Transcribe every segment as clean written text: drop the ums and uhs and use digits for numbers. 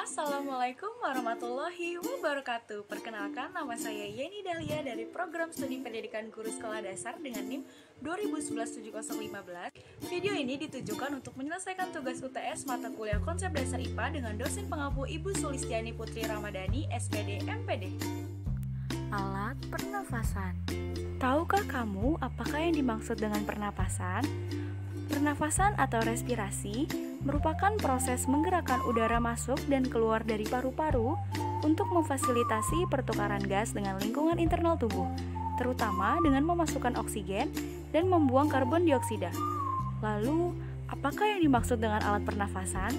Assalamualaikum warahmatullahi wabarakatuh. Perkenalkan, nama saya Yeni Dahlia dari Program Studi Pendidikan Guru Sekolah Dasar dengan NIM 2011-7015. Video ini ditujukan untuk menyelesaikan tugas UTS mata kuliah konsep dasar IPA dengan dosen pengampu Ibu Sulistiani Putri Ramadhani, SPD, MPD. Alat pernafasan. Tahukah kamu apakah yang dimaksud dengan pernapasan? Pernafasan atau respirasi merupakan proses menggerakkan udara masuk dan keluar dari paru-paru untuk memfasilitasi pertukaran gas dengan lingkungan internal tubuh, terutama dengan memasukkan oksigen dan membuang karbon dioksida. Lalu, apakah yang dimaksud dengan alat pernafasan?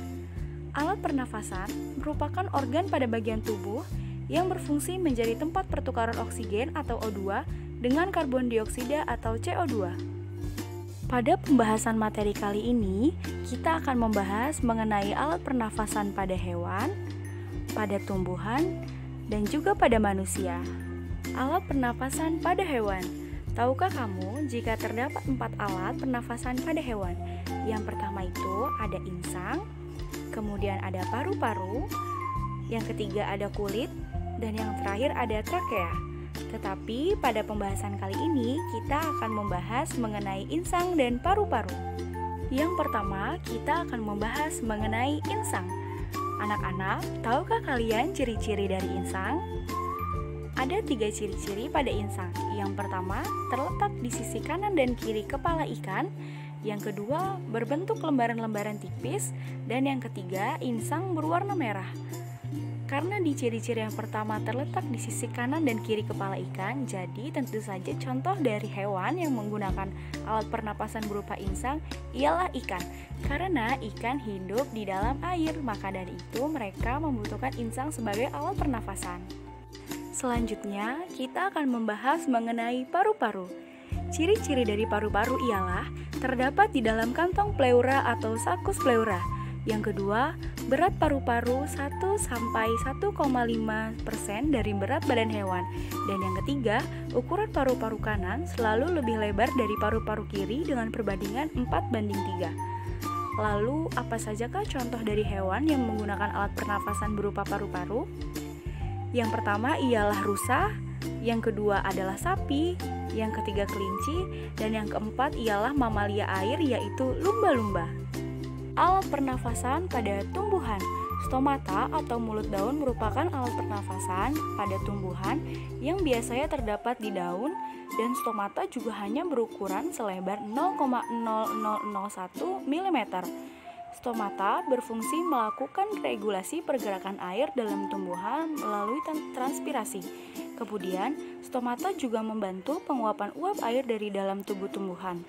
Alat pernafasan merupakan organ pada bagian tubuh yang berfungsi menjadi tempat pertukaran oksigen atau O2 dengan karbon dioksida atau CO2. Pada pembahasan materi kali ini, kita akan membahas mengenai alat pernafasan pada hewan, pada tumbuhan, dan juga pada manusia. Alat pernafasan pada hewan. Tahukah kamu jika terdapat 4 alat pernafasan pada hewan? Yang pertama itu ada insang, kemudian ada paru-paru, yang ketiga ada kulit, dan yang terakhir ada trakea. Tetapi pada pembahasan kali ini kita akan membahas mengenai insang dan paru-paru. Yang pertama, kita akan membahas mengenai insang. Anak-anak, tahukah kalian ciri-ciri dari insang? Ada 3 ciri-ciri pada insang. Yang pertama, terletak di sisi kanan dan kiri kepala ikan. Yang kedua, berbentuk lembaran-lembaran tipis. Dan yang ketiga, insang berwarna merah. Karena di ciri-ciri yang pertama terletak di sisi kanan dan kiri kepala ikan, jadi tentu saja contoh dari hewan yang menggunakan alat pernapasan berupa insang ialah ikan. Karena ikan hidup di dalam air, maka dari itu mereka membutuhkan insang sebagai alat pernapasan. Selanjutnya, kita akan membahas mengenai paru-paru. Ciri-ciri dari paru-paru ialah terdapat di dalam kantong pleura atau sakus pleura. Yang kedua, berat paru-paru 1-1,5% dari berat badan hewan. Dan yang ketiga, ukuran paru-paru kanan selalu lebih lebar dari paru-paru kiri dengan perbandingan 4:3. Lalu, apa sajakah contoh dari hewan yang menggunakan alat pernafasan berupa paru-paru? Yang pertama ialah rusa, yang kedua adalah sapi, yang ketiga kelinci, dan yang keempat ialah mamalia air yaitu lumba-lumba. Alat pernafasan pada tumbuhan. Stomata atau mulut daun merupakan alat pernafasan pada tumbuhan yang biasanya terdapat di daun, dan stomata juga hanya berukuran selebar 0,0001 mm. Stomata berfungsi melakukan regulasi pergerakan air dalam tumbuhan melalui transpirasi. Kemudian, stomata juga membantu penguapan uap air dari dalam tubuh tumbuhan.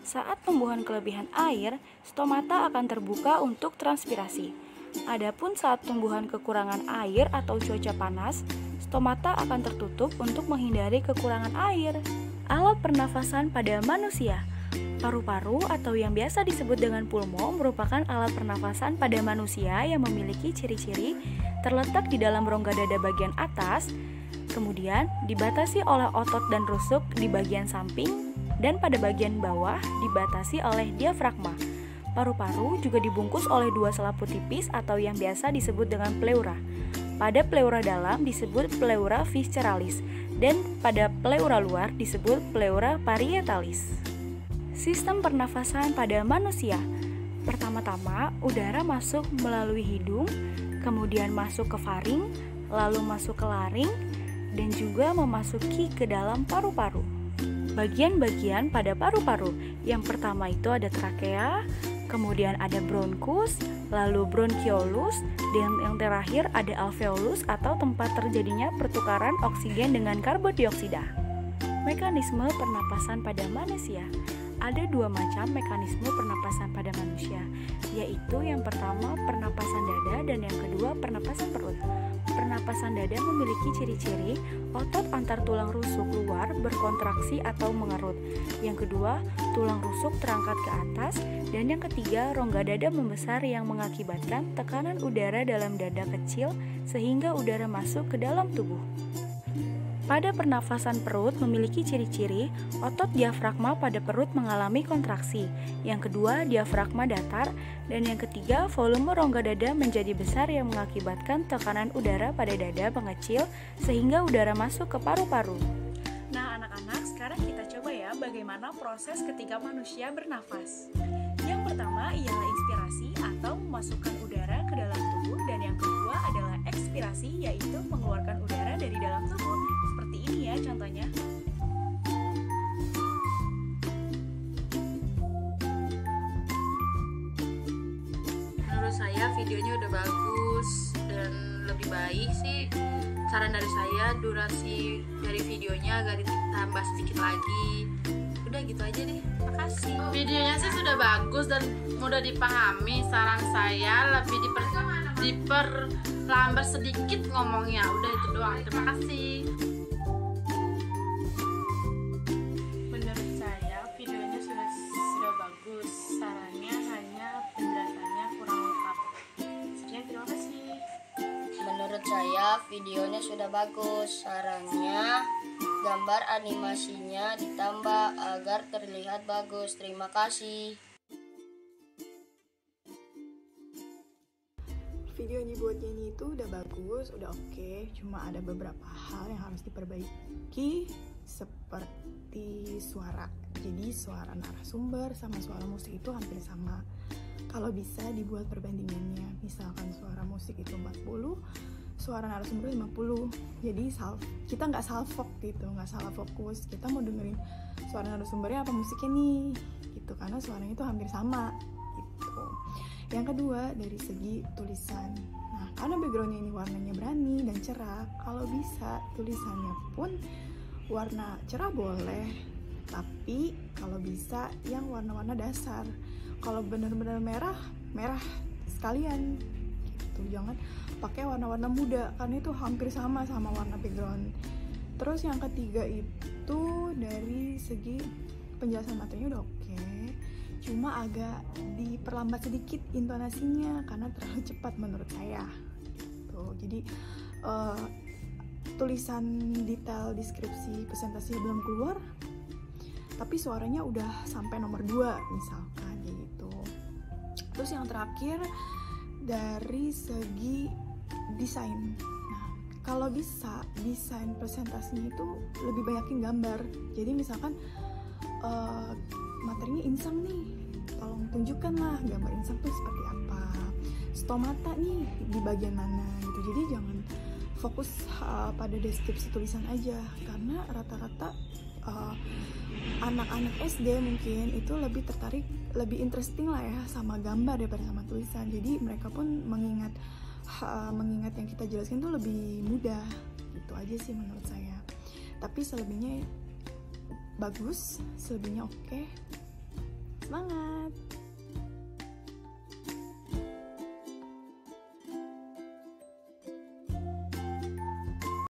Saat tumbuhan kelebihan air, stomata akan terbuka untuk transpirasi. Adapun saat tumbuhan kekurangan air atau cuaca panas, stomata akan tertutup untuk menghindari kekurangan air. Alat pernafasan pada manusia. Paru-paru atau yang biasa disebut dengan pulmo merupakan alat pernafasan pada manusia yang memiliki ciri-ciri terletak di dalam rongga dada bagian atas, kemudian dibatasi oleh otot dan rusuk di bagian samping, dan pada bagian bawah dibatasi oleh diafragma. Paru-paru juga dibungkus oleh 2 selaput tipis atau yang biasa disebut dengan pleura. Pada pleura dalam disebut pleura visceralis, dan pada pleura luar disebut pleura parietalis. Sistem pernafasan pada manusia. Pertama-tama, udara masuk melalui hidung, kemudian masuk ke faring, lalu masuk ke laring, dan juga memasuki ke dalam paru-paru. Bagian-bagian pada paru-paru. Yang pertama itu ada trakea, kemudian ada bronkus, lalu bronchiolus, dan yang terakhir ada alveolus atau tempat terjadinya pertukaran oksigen dengan karbon dioksida. Mekanisme pernapasan pada manusia. Ada 2 macam mekanisme pernapasan pada manusia, yaitu yang pertama pernapasan dada dan yang kedua pernapasan perut. Pernapasan dada memiliki ciri-ciri otot antar tulang rusuk luar berkontraksi atau mengerut. Yang kedua, tulang rusuk terangkat ke atas, dan yang ketiga, rongga dada membesar yang mengakibatkan tekanan udara dalam dada kecil sehingga udara masuk ke dalam tubuh. Pada pernafasan perut memiliki ciri-ciri otot diafragma pada perut mengalami kontraksi. Yang kedua, diafragma datar. Dan yang ketiga, volume rongga dada menjadi besar yang mengakibatkan tekanan udara pada dada mengecil sehingga udara masuk ke paru-paru. Nah anak-anak, sekarang kita coba ya bagaimana proses ketika manusia bernafas. Yang pertama ialah inspirasi atau memasukkan udara ke dalam tubuh, dan yang kedua adalah ekspirasi, yaitu mengeluarkan udara dari dalam tubuh. Seperti ini ya contohnya. Menurut saya videonya udah bagus dan lebih baik sih. Saran dari saya, durasi dari videonya agak ditambah sedikit lagi. Udah gitu aja deh, makasih. Videonya sih sudah bagus dan mudah dipahami. Saran saya lebih diperlambat sedikit ngomongnya. Udah itu doang, terima kasih. Menurut saya videonya sudah bagus. Sarannya hanya penjelasannya kurang lengkap. Sekian, terima kasih. Menurut saya videonya sudah bagus. Sarannya gambar animasinya ditambah agar terlihat bagus. Terima kasih. Video yang dibuat Yeni itu udah bagus, udah oke. Cuma ada beberapa hal yang harus diperbaiki, seperti suara. Jadi suara narasumber sama suara musik itu hampir sama. Kalau bisa dibuat perbandingannya, misalkan suara musik itu 40, suara narasumber 50. Jadi kita nggak salfok gitu, nggak salah fokus. Kita mau dengerin suara narasumbernya apa musiknya nih, gitu. Karena suaranya itu hampir sama, gitu. Yang kedua, dari segi tulisan. Nah, karena backgroundnya ini warnanya berani dan cerah, kalau bisa tulisannya pun warna cerah boleh, tapi kalau bisa yang warna-warna dasar. Kalau benar-benar merah sekalian gitu. Jangan pakai warna-warna muda karena itu hampir sama warna background. Terus yang ketiga itu dari segi penjelasan materinya udah oke. Cuma agak diperlambat sedikit intonasinya karena terlalu cepat menurut saya gitu. Jadi tulisan detail deskripsi presentasi belum keluar, tapi suaranya udah sampai nomor 2 misalkan kayak gitu. Terus yang terakhir dari segi desain. Nah, kalau bisa desain presentasinya itu lebih banyakin gambar. Jadi misalkan materinya insang nih, tolong tunjukkanlah gambar insang tuh seperti apa, stomata nih di bagian mana gitu. Jadi jangan fokus pada deskripsi tulisan aja, karena rata-rata anak-anak SD mungkin itu lebih tertarik, lebih interesting lah ya sama gambar daripada sama tulisan. Jadi mereka pun mengingat yang kita jelaskan tuh lebih mudah. Gitu aja sih menurut saya. Tapi selebihnya bagus, selebihnya oke. Semangat!